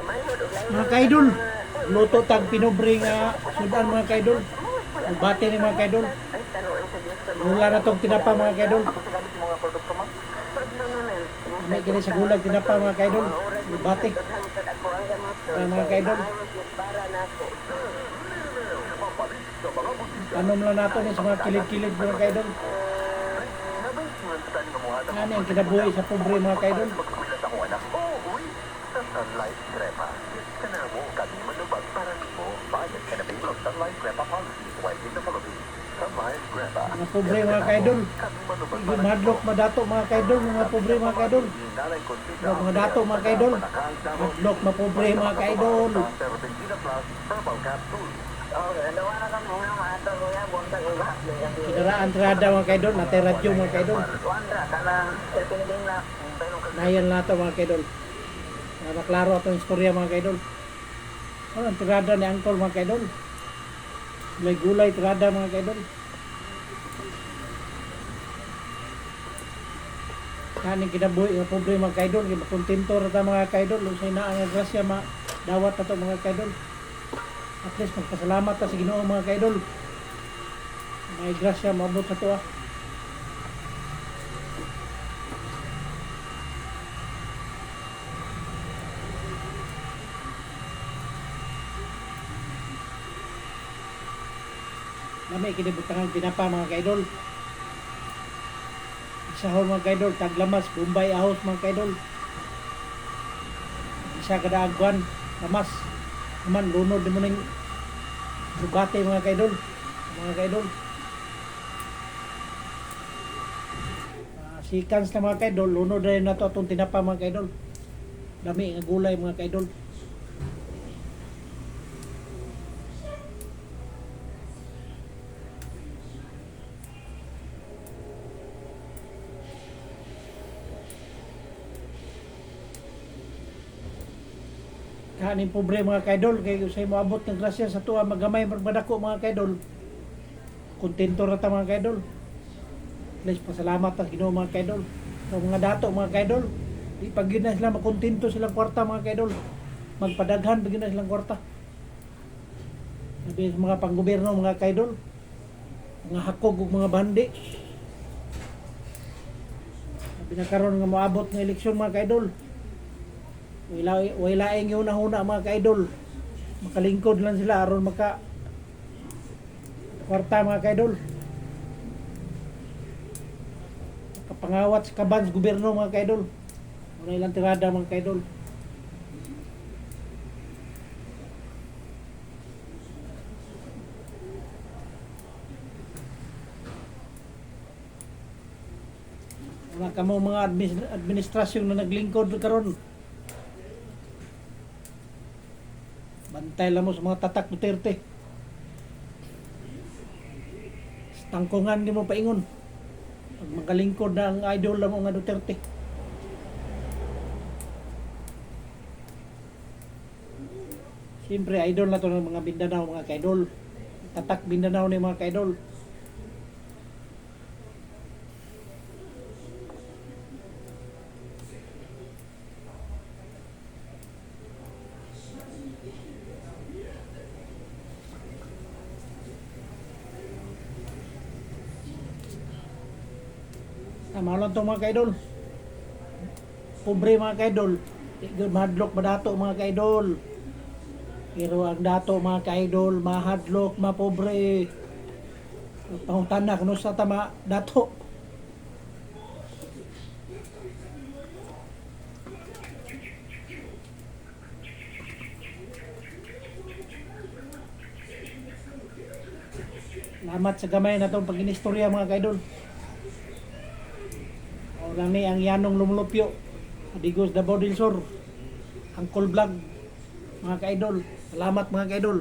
Mga kaidol, luto tag pinobre nga sudan mga kaidol. Bati ni mga kaidol. Wala na tong tinapa mga kaidol. May kini sa gulag tinapa mga kaidol. Bati. Mga kaidol. Ano lang nato ni sa mga kilid-kilid mga kaidol. Ano yung kinabuhi sa pobre mga kaidol. Sunlight Crepa. Kanamo kami manubag para mo bayad ka na ba yung Sunlight Crepa policy while in the Philippines. Sunlight Crepa. Mga pobre mga kaidol. Madlok madato mga kaidol. Mga pobre mga kaidol. Mga dato mga kaidol. Madlok mapobre mga kaidol. Kinaraan trada mga kaidol. Natay radyo mga kaidol. Nayan na ito mga kaidol. Naklaro itong istorya mga kaidol. Ang tirada ni Angkol mga kaidol. May gulay tirada mga kaidol. Kaning kinabuhi nga pobre mga kaidol. Makontento rata mga kaidol. Usay na ang grasya dawat na ito mga kaidol. At least magpasalamat na sa Ginoo mga kaidol. May grasya maabot sa ito. Nami kinibutangan tinapa mga kaidol. Isahon mga kaidol, taglamas, Bombay ahos mga kaidol. Isa kada agwan, lamas. Naman lunod mo ning bugate mga kaidol. Mga kaidol. Sikans na mga kaidol, lunod rin na ito itong tinapa mga kaidol. Dami nga gulay mga kaidol. Kanin pobre mga kaidol kay usay moabot ng grasya sa tuwa magamay magmadako mga kaidol. Kontento ra ta mga kaidol. Please pasalamat ta Ginoo mga kaidol. Sa mga dato mga kaidol, di pag yun na sila makontento silang kwarta mga kaidol. Magpadaghan pag yun na silang kwarta. Sabi sa mga panggobyerno mga kaidol, mga hakog ug mga bandi. Sabi na karon nga moabot ng eleksyon mga kaidol. Wailaing yun na huna mga kaidol. Makalingkod lang sila aron maka kwarta mga kaidol. Makapangawat sa kaban sa gobyerno mga kaidol. Wala ilang tirada mga kaidol. Wala kamo mga administrasyon na naglingkod karon. Bantay lang mo sa mga tatak Duterte. Tangkungan di mo paingon. Pag magalingkod na ang idol lang mo nga Duterte. Siyempre idol na to ng mga Mindanao mga kaidol. Tatak Mindanao ni mga kaidol. Tama lang ito mga kaidol. Pobre mga kaidol. Mahadlok madato mga kaidol. Pero ang dato mga kaidol, mahadlok, mapobre. Pangutanak, no sa tama dato. Salamat sa gamay na itong pag-inistorya mga kaidol. Lang ni ang Yanong Lumulupyo, Adigos Davao del Sur, Angkol Vlog, mga kaidol. Salamat mga kaidol.